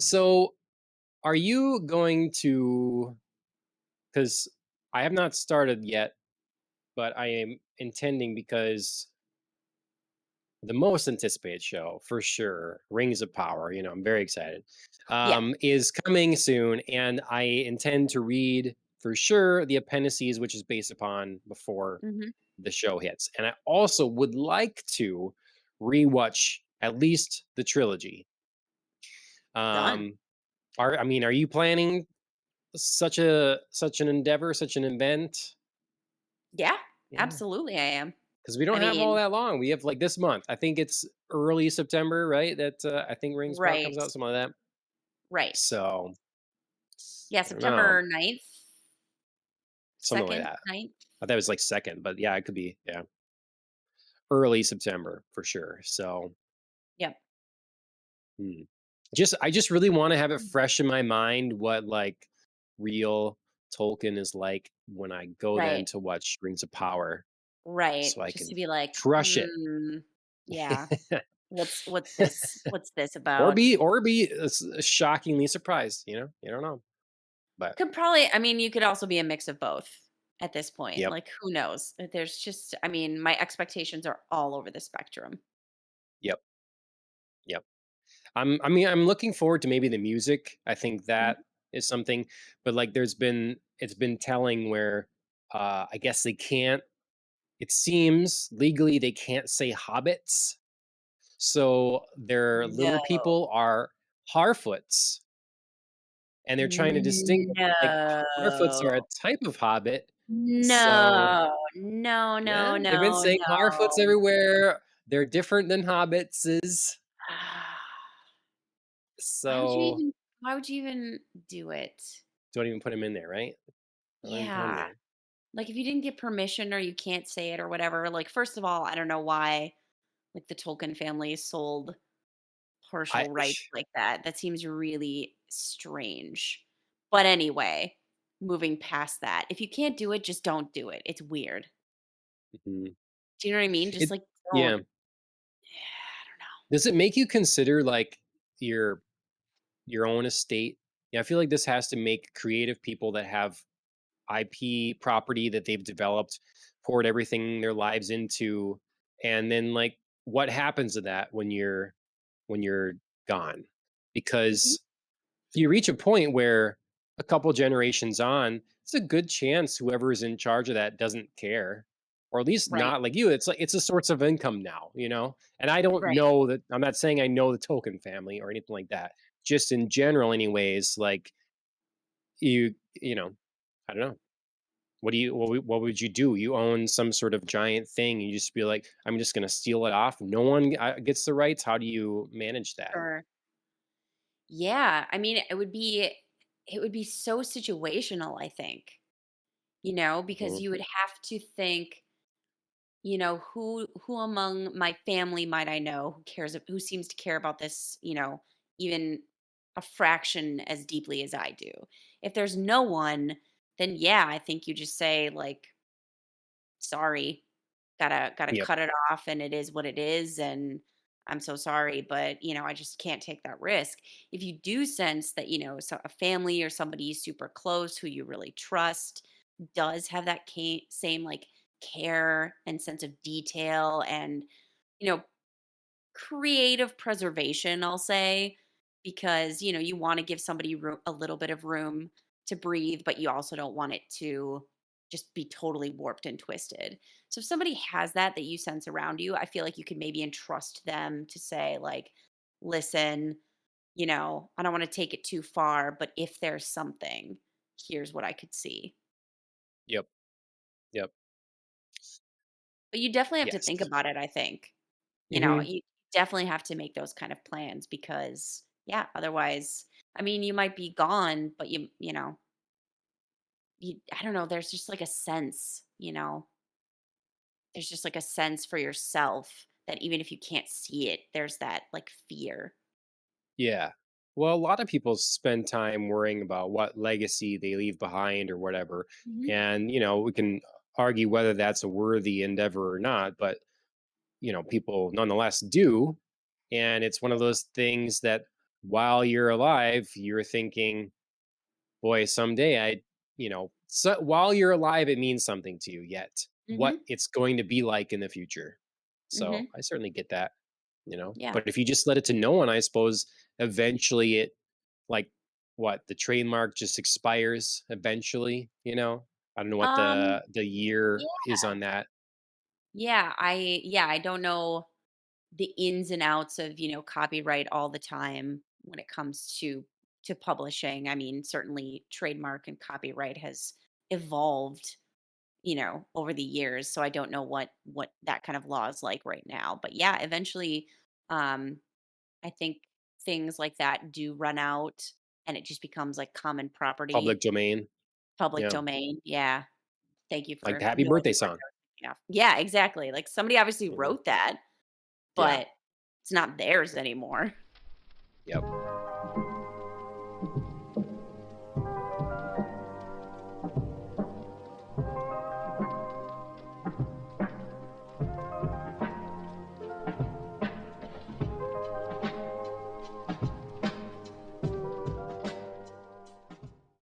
So, are you going to? Because I have not started yet, but I am intending because the most anticipated show for sure, Rings of Power. I'm very excited. Yeah. Is coming soon, and I intend to read for sure the appendices, which is based upon before Mhm. the show hits, and I also would like to rewatch at least the trilogy. Done. Um, are you planning such an endeavor, such an event. Yeah, Yeah, absolutely I am. because we I don't have all mean, that long. We have, like, this month. I think it's early September, right? That, I think Rings of Power comes right, out, something like that. right. So, Yeah, I don't know, September 9th, something like 2nd, that. 9th. I thought it was, like, 2nd, but yeah, it could be, yeah, early September for sure. So, Yep. hmm. I just really wanna have it fresh in my mind what, like, real Tolkien is like when I go then Right, to watch Rings of Power right. so I Just can to be like, crush it. yeah. What's this Or about?" be shockingly surprised, You don't know. But Could probably I mean, you could also be a mix of both at this point. yep, Like, who knows? There's just I mean, my expectations are all over the spectrum. yep, yep. I'm looking forward to maybe the music. I think Mhm. that is something, but, like, it's been telling where, I guess they can't it seems legally they can't say hobbits, so their No. little people are Harfoots, and they're trying to distinguish, like, Harfoots are a No. type of hobbit, so No. No, yeah, no, they've been no, saying Harfoots no. everywhere. They're different than hobbitses. Why would you So even why would you even do it? don't even put them in there, right? Don't even put them Yeah. there. Like, if you didn't get permission or you can't say it or whatever, like, first of all, I don't know why, like, the Tolkien family sold I partial rights like that. That seems really strange. But anyway, moving past that, if you can't do it, just don't do it. It's weird. Mhm. Do you know what I mean? It Just, like, don't yeah. I don't know. Does it make you consider, like, your own estate? Yeah, I feel like this has to make creative people that have IP property that they've developed, poured everything their lives into, and then, like, what happens to that when you're gone? Mhm. Because you reach a point where a couple generations on, it's a good chance whoever's in charge of that doesn't care, or at least Right, not like you. It's like it's a source of income now. And I don't right. know that I'm not saying I know the Tolkien family or anything like that. Just in general, anyways, like you know, I don't know. What would you do? You own some sort of giant thing, you just be like, I'm just gonna steal it off. No one gets the rights. How do you manage that? Sure. Yeah, I mean, it would be so situational, I think, because Mhm. you would have to think, who among my family might I know who seems to care about this, even a fraction as deeply as I do. If there's no one, then yeah, I think you just say like, sorry, gotta Yep. cut it off and it is what it is and I'm so sorry, but I just can't take that risk. If you do sense that, so a family or somebody super close who you really trust does have that same like care and sense of detail and, you know, creative preservation, I'll say, because, you want to give somebody a little bit of room to breathe, but you also don't want it to just be totally warped and twisted. So if somebody has that you sense around you, I feel like you could maybe entrust them to say like, listen, I don't want to take it too far, but if there's something, here's what I could see. Yep. Yep. But you definitely have to think Yes. about it, I think. Mhm. You definitely have to make those kind of plans because yeah, otherwise, I mean, you might be gone, but I don't know, there's just like a sense, there's just like a sense for yourself that even if you can't see it, there's that like fear. Yeah. Well, a lot of people spend time worrying about what legacy they leave behind or whatever. Mhm. And, we can argue whether that's a worthy endeavor or not, but, people nonetheless do. And it's one of those things that while you're alive, you're thinking, boy, someday while you're alive, it means something to you yet, what Mhm. it's going to be like in the future. So Mhm. I certainly get that. Yeah. But if you just let it to no one, I suppose eventually like, the trademark just expires eventually. I don't know what Um, the year yeah. is on that. I don't know the ins and outs of, copyright all the time when it comes to publishing. I mean, certainly trademark and copyright has evolved, over the years, so I don't know what that kind of law is like right now. But yeah, eventually um I think things like that do run out and it just becomes like common Public property, domain. public Yeah. domain. Yeah. Thank you Like for the Happy knowing Birthday the words song. I was thinking of. Yeah, exactly. Like somebody obviously You know? wrote that, Yeah. but it's not theirs anymore. Yep.